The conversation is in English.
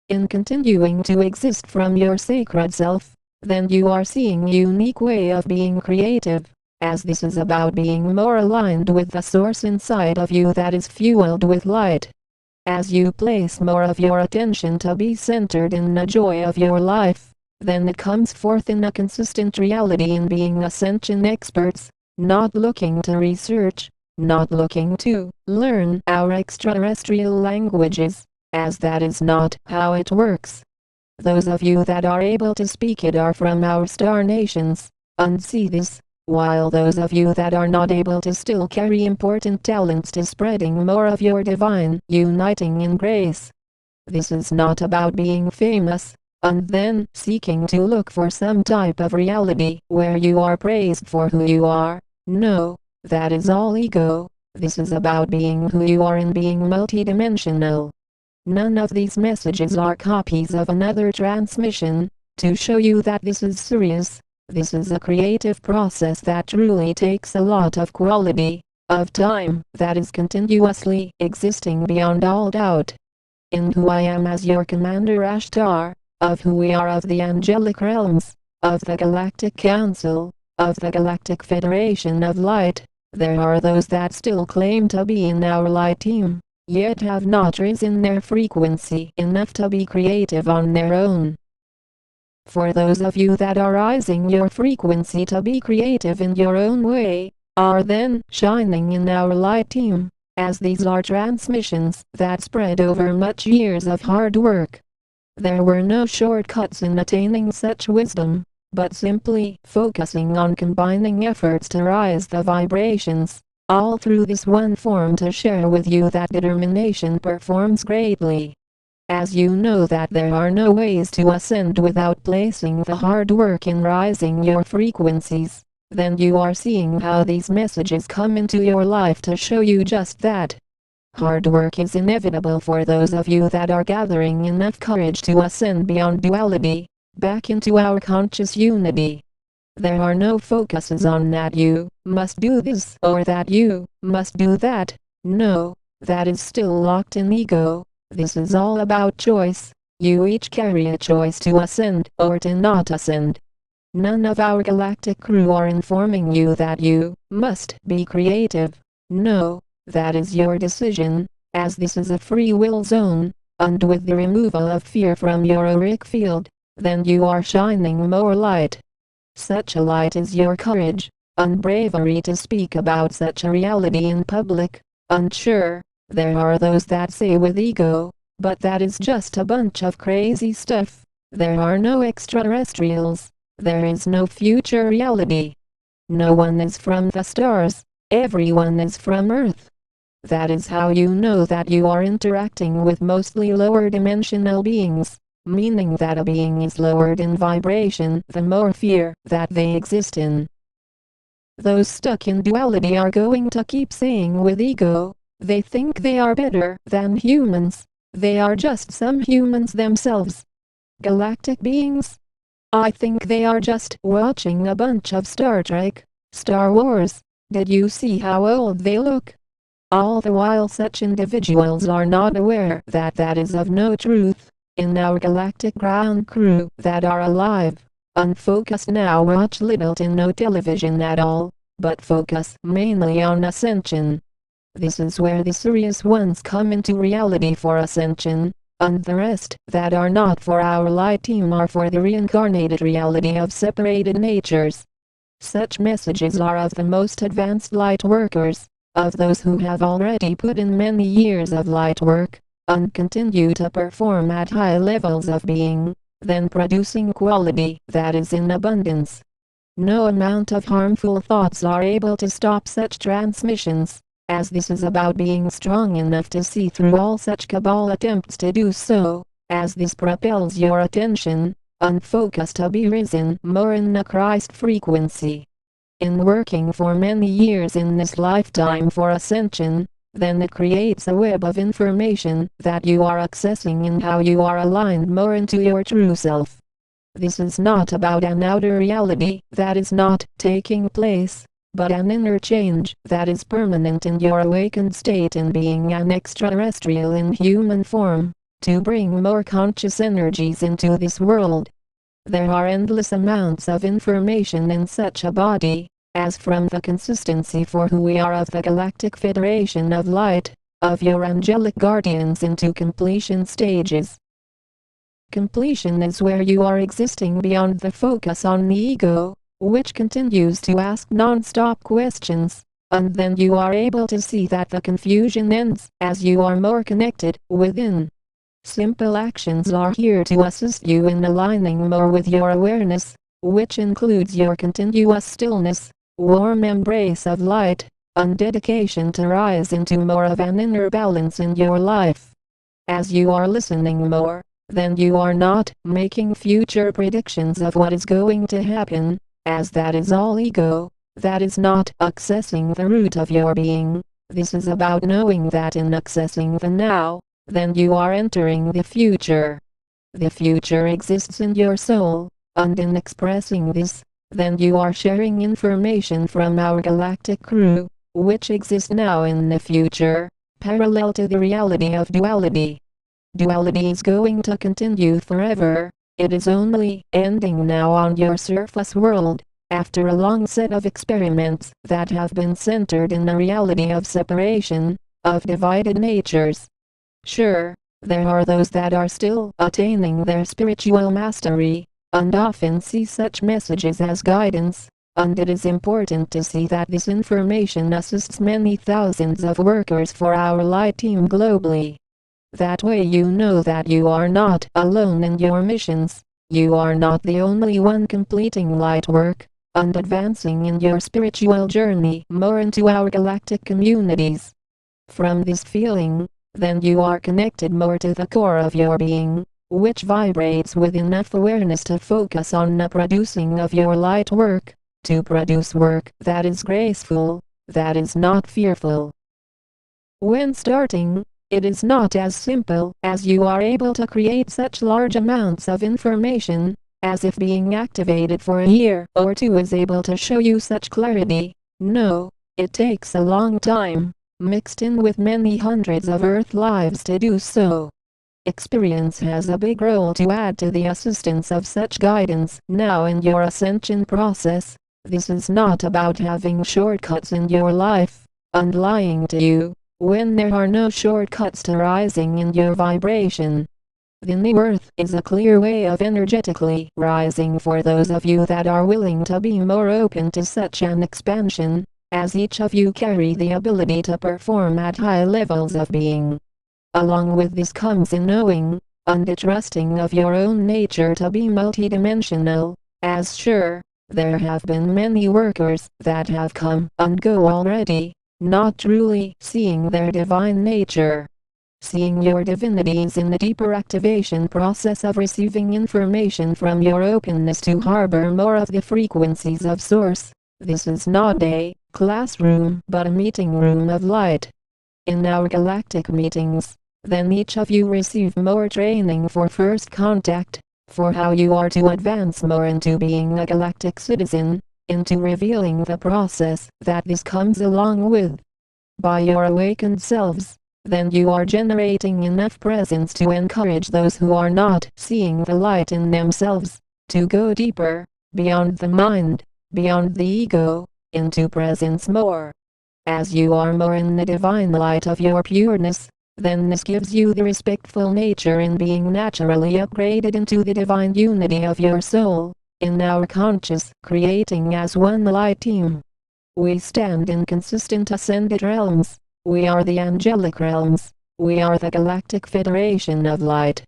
in continuing to exist from your sacred self, then you are seeing a unique way of being creative, as this is about being more aligned with the source inside of you that is fueled with light. As you place more of your attention to be centered in the joy of your life, then it comes forth in a consistent reality in being ascension experts, not looking to research, not looking to learn our extraterrestrial languages, as that is not how it works. Those of you that are able to speak it are from our star nations, and see this, while those of you that are not able to still carry important talents to spreading more of your divine uniting in grace. This is not about being famous, and then seeking to look for some type of reality where you are praised for who you are. No, that is all ego. This is about being who you are and being multidimensional. None of these messages are copies of another transmission, to show you that this is serious. This is a creative process that truly takes a lot of quality, of time, that is continuously existing beyond all doubt. In who I am as your Commander Ashtar, of who we are of the angelic realms, of the Galactic Council, of the Galactic Federation of Light, there are those that still claim to be in our light team, yet have not risen their frequency enough to be creative on their own. For those of you that are rising your frequency to be creative in your own way, are then shining in our light team, as these are transmissions that spread over much years of hard work. There were no shortcuts in attaining such wisdom, but simply focusing on combining efforts to rise the vibrations, all through this one form to share with you that determination performs greatly. As you know that there are no ways to ascend without placing the hard work in rising your frequencies, then you are seeing how these messages come into your life to show you just that. Hard work is inevitable for those of you that are gathering enough courage to ascend beyond duality, back into our conscious unity. There are no focuses on that you must do this or that you must do that. No, that is still locked in ego. This is all about choice. You each carry a choice to ascend or to not ascend. None of our galactic crew are informing you that you must be creative. No, that is your decision, as this is a free will zone, and with the removal of fear from your auric field, then you are shining more light. Such a light is your courage, and bravery to speak about such a reality in public. And sure, there are those that say with ego, but that is just a bunch of crazy stuff. There are no extraterrestrials. There is no future reality. No one is from the stars. Everyone is from Earth. That is how you know that you are interacting with mostly lower dimensional beings, meaning that a being is lowered in vibration the more fear that they exist in. Those stuck in duality are going to keep saying with ego, they think they are better than humans. They are just some humans themselves. Galactic beings? I think they are just watching a bunch of Star Trek, Star Wars. Did you see how old they look? All the while such individuals are not aware that that is of no truth. In our galactic ground crew that are alive, unfocused now watch little to no television at all, but focus mainly on ascension. This is where the serious ones come into reality for ascension, and the rest that are not for our light team are for the reincarnated reality of separated natures. Such messages are of the most advanced light workers, of those who have already put in many years of light work, and continue to perform at high levels of being, then producing quality that is in abundance. No amount of harmful thoughts are able to stop such transmissions, as this is about being strong enough to see through all such cabal attempts to do so, as this propels your attention, and focus to be risen more in the Christ frequency. In working for many years in this lifetime for ascension, then it creates a web of information that you are accessing in how you are aligned more into your true self. This is not about an outer reality that is not taking place, but an inner change that is permanent in your awakened state in being an extraterrestrial in human form. to bring more conscious energies into this world. There are endless amounts of information in such a body, as from the consistency for who we are of the Galactic Federation of Light, of your angelic guardians into completion stages. Completion is where you are existing beyond the focus on the ego, which continues to ask non-stop questions, and then you are able to see that the confusion ends as you are more connected within. Simple actions are here to assist you in aligning more with your awareness, which includes your continuous stillness, warm embrace of light, and dedication to rise into more of an inner balance in your life. As you are listening more, then you are not making future predictions of what is going to happen, as that is all ego. That is not accessing the root of your being. This is about knowing that in accessing the now, then you are entering the future. The future exists in your soul, and in expressing this, then you are sharing information from our galactic crew, which exists now in the future, parallel to the reality of duality. Duality is going to continue forever. It is only ending now on your surface world, after a long set of experiments that have been centered in the reality of separation, of divided natures. Sure, there are those that are still attaining their spiritual mastery, and often see such messages as guidance, and it is important to see that this information assists many thousands of workers for our light team globally. That way you know that you are not alone in your missions, you are not the only one completing light work, and advancing in your spiritual journey more into our galactic communities. From this feeling, then you are connected more to the core of your being, which vibrates with enough awareness to focus on the producing of your light work, to produce work that is graceful, that is not fearful. When starting, it is not as simple as you are able to create such large amounts of information, as if being activated for a year or two is able to show you such clarity. No, it takes a long time, mixed in with many hundreds of Earth lives to do so. Experience has a big role to add to the assistance of such guidance now in your ascension process. This is not about having shortcuts in your life, and lying to you, when there are no shortcuts to rising in your vibration. The new Earth is a clear way of energetically rising for those of you that are willing to be more open to such an expansion, as each of you carry the ability to perform at high levels of being. Along with this comes a knowing, and a trusting of your own nature to be multidimensional, as sure, there have been many workers that have come and go already, not truly seeing their divine nature. Seeing your divinities in the deeper activation process of receiving information from your openness to harbor more of the frequencies of Source. This is not a classroom but a meeting room of light. In our galactic meetings, then each of you receive more training for first contact, for how you are to advance more into being a galactic citizen, into revealing the process that this comes along with. By your awakened selves, then you are generating enough presence to encourage those who are not seeing the light in themselves, to go deeper, beyond the mind, beyond the ego, into presence more. As you are more in the divine light of your pureness, then this gives you the respectful nature in being naturally upgraded into the divine unity of your soul, in our conscious, creating as one light team. We stand in consistent ascended realms. We are the angelic realms. We are the Galactic Federation of Light.